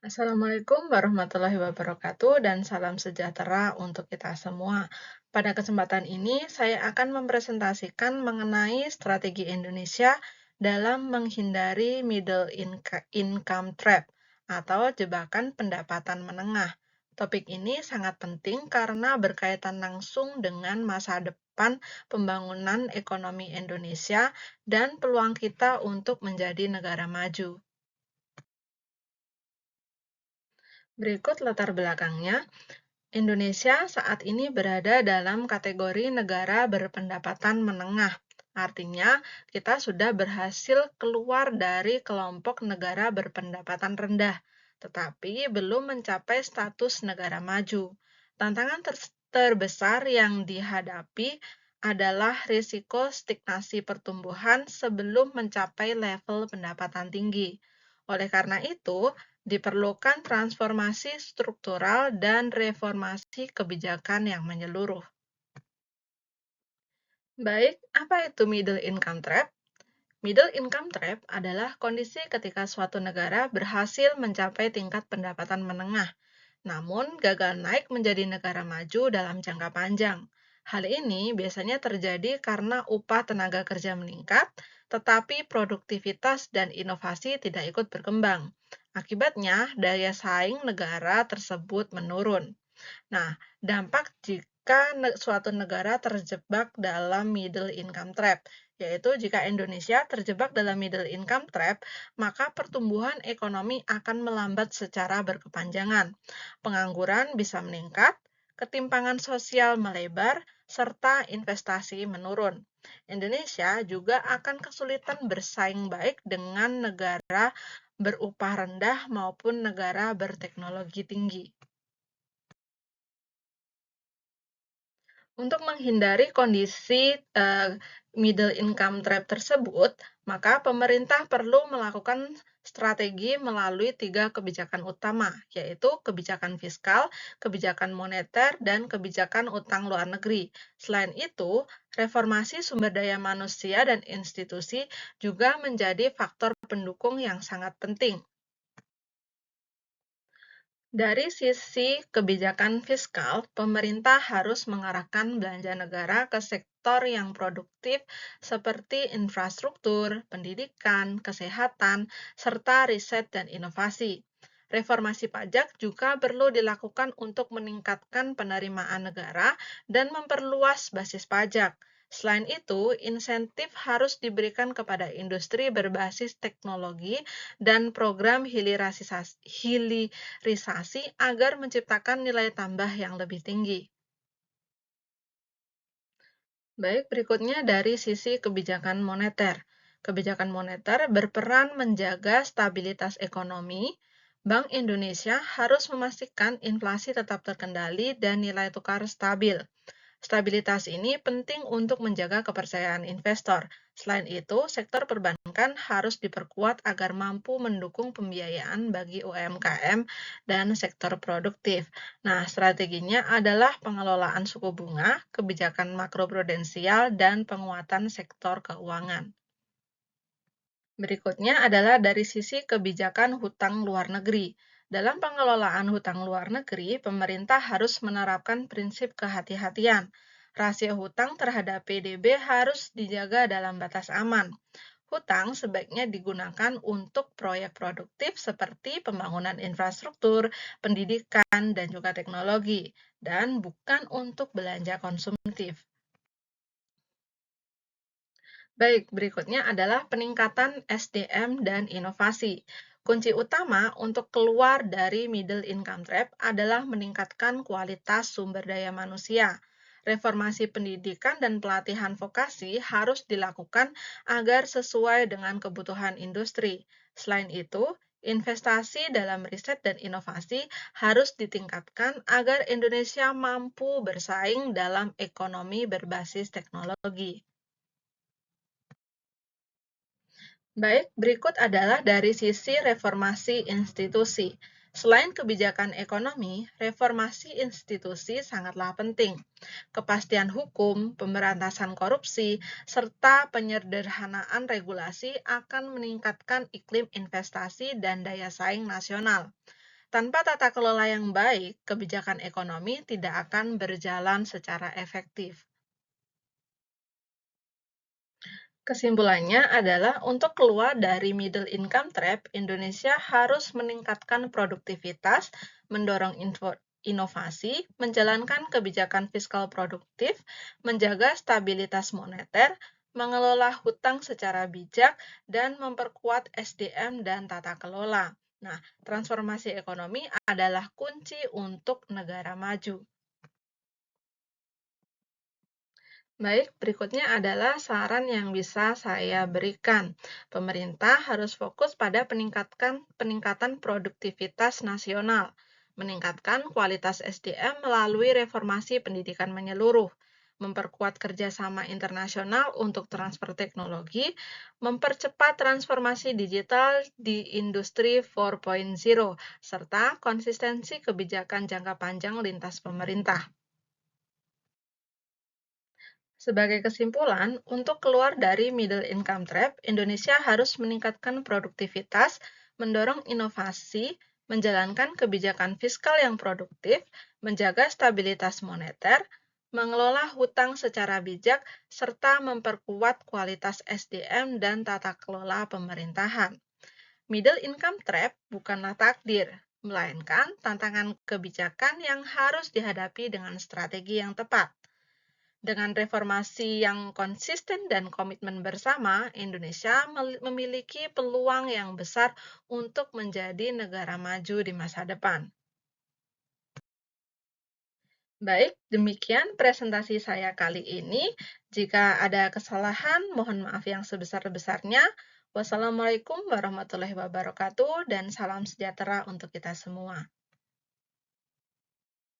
Assalamualaikum warahmatullahi wabarakatuh dan salam sejahtera untuk kita semua. Pada kesempatan ini, saya akan mempresentasikan mengenai strategi Indonesia dalam menghindari income trap atau jebakan pendapatan menengah. Topik ini sangat penting karena berkaitan langsung dengan masa depan pembangunan ekonomi Indonesia dan peluang kita untuk menjadi negara maju. Berikut latar belakangnya. Indonesia saat ini berada dalam kategori negara berpendapatan menengah. Artinya, kita sudah berhasil keluar dari kelompok negara berpendapatan rendah, tetapi belum mencapai status negara maju. Tantangan terbesar yang dihadapi adalah risiko stagnasi pertumbuhan sebelum mencapai level pendapatan tinggi. Oleh karena itu, diperlukan transformasi struktural dan reformasi kebijakan yang menyeluruh. Baik, apa itu middle income trap? Middle income trap adalah kondisi ketika suatu negara berhasil mencapai tingkat pendapatan menengah, namun gagal naik menjadi negara maju dalam jangka panjang. Hal ini biasanya terjadi karena upah tenaga kerja meningkat, tetapi produktivitas dan inovasi tidak ikut berkembang. Akibatnya, daya saing negara tersebut menurun. Nah, dampak jika suatu negara terjebak dalam middle income trap, yaitu jika Indonesia terjebak dalam middle income trap, maka pertumbuhan ekonomi akan melambat secara berkepanjangan. Pengangguran bisa meningkat, ketimpangan sosial melebar, serta investasi menurun. Indonesia juga akan kesulitan bersaing baik dengan negara berupah rendah maupun negara berteknologi tinggi. Untuk menghindari kondisi middle income trap tersebut, maka pemerintah perlu melakukan strategi melalui tiga kebijakan utama, yaitu kebijakan fiskal, kebijakan moneter, dan kebijakan utang luar negeri. Selain itu, reformasi sumber daya manusia dan institusi juga menjadi faktor pendukung yang sangat penting. Dari sisi kebijakan fiskal, pemerintah harus mengarahkan belanja negara ke sektor yang produktif seperti infrastruktur, pendidikan, kesehatan, serta riset dan inovasi. Reformasi pajak juga perlu dilakukan untuk meningkatkan penerimaan negara dan memperluas basis pajak. Selain itu, insentif harus diberikan kepada industri berbasis teknologi dan program hilirisasi agar menciptakan nilai tambah yang lebih tinggi. Baik, berikutnya dari sisi kebijakan moneter. Kebijakan moneter berperan menjaga stabilitas ekonomi. Bank Indonesia harus memastikan inflasi tetap terkendali dan nilai tukar stabil. Stabilitas ini penting untuk menjaga kepercayaan investor. Selain itu, sektor perbankan harus diperkuat agar mampu mendukung pembiayaan bagi UMKM dan sektor produktif. Nah, strateginya adalah pengelolaan suku bunga, kebijakan makroprudensial, dan penguatan sektor keuangan. Berikutnya adalah dari sisi kebijakan hutang luar negeri. Dalam pengelolaan hutang luar negeri, pemerintah harus menerapkan prinsip kehati-hatian. Rasio hutang terhadap PDB harus dijaga dalam batas aman. Hutang sebaiknya digunakan untuk proyek produktif seperti pembangunan infrastruktur, pendidikan, dan juga teknologi, dan bukan untuk belanja konsumtif. Baik, berikutnya adalah peningkatan SDM dan inovasi. Kunci utama untuk keluar dari middle income trap adalah meningkatkan kualitas sumber daya manusia. Reformasi pendidikan dan pelatihan vokasi harus dilakukan agar sesuai dengan kebutuhan industri. Selain itu, investasi dalam riset dan inovasi harus ditingkatkan agar Indonesia mampu bersaing dalam ekonomi berbasis teknologi. Baik, berikut adalah dari sisi reformasi institusi. Selain kebijakan ekonomi, reformasi institusi sangatlah penting. Kepastian hukum, pemberantasan korupsi, serta penyederhanaan regulasi akan meningkatkan iklim investasi dan daya saing nasional. Tanpa tata kelola yang baik, kebijakan ekonomi tidak akan berjalan secara efektif. Kesimpulannya adalah untuk keluar dari middle income trap, Indonesia harus meningkatkan produktivitas, mendorong inovasi, menjalankan kebijakan fiskal produktif, menjaga stabilitas moneter, mengelola hutang secara bijak, dan memperkuat SDM dan tata kelola. Nah, transformasi ekonomi adalah kunci untuk negara maju. Baik, berikutnya adalah saran yang bisa saya berikan. Pemerintah harus fokus pada peningkatan produktivitas nasional, meningkatkan kualitas SDM melalui reformasi pendidikan menyeluruh, memperkuat kerjasama internasional untuk transfer teknologi, mempercepat transformasi digital di industri 4.0, serta konsistensi kebijakan jangka panjang lintas pemerintah. Sebagai kesimpulan, untuk keluar dari middle income trap, Indonesia harus meningkatkan produktivitas, mendorong inovasi, menjalankan kebijakan fiskal yang produktif, menjaga stabilitas moneter, mengelola hutang secara bijak, serta memperkuat kualitas SDM dan tata kelola pemerintahan. Middle income trap bukanlah takdir, melainkan tantangan kebijakan yang harus dihadapi dengan strategi yang tepat. Dengan reformasi yang konsisten dan komitmen bersama, Indonesia memiliki peluang yang besar untuk menjadi negara maju di masa depan. Baik, demikian presentasi saya kali ini. Jika ada kesalahan, mohon maaf yang sebesar-besarnya. Wassalamualaikum warahmatullahi wabarakatuh, dan salam sejahtera untuk kita semua.